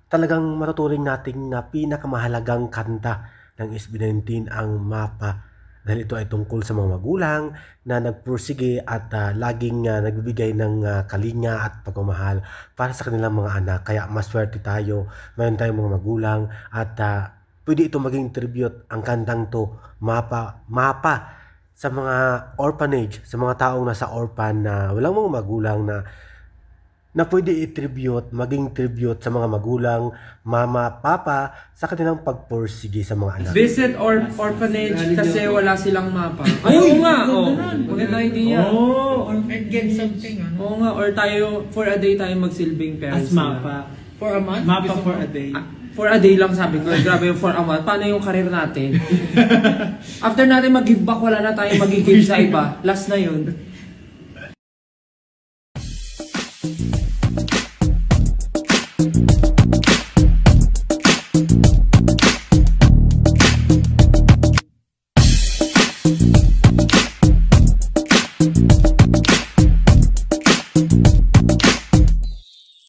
talagang matuturing nating na pinakamahalagang kanta ng SB19 ang Mapa. Dahil ito ay tungkol sa mga magulang na nagpursige at laging nagbibigay ng kalinga at pagmamahal para sa kanilang mga anak. Kaya maswerte tayo, mayroon tayong mga magulang at pwede ito maging tribute ang kantang to, Mapa. Mapa sa mga orphanage, sa mga taong nasa orphan na walang mga magulang na pwede i-tribute, maging tribute sa mga magulang, mama, papa, sa kanilang pagpursige sa mga anak. Visit orphanage kasi wala silang mapa. Ay, oo nga, oh. Maganda idea. Oh, or get something, ano? Oo nga, or tayo, for a day tayo magsilbing parents. As mapa. For a month? Mapa for a day. For a day lang sabi ko, grabe yung for a month. Paano yung career natin? After natin mag-give back, wala na tayong mag-give sa iba. Last na yun.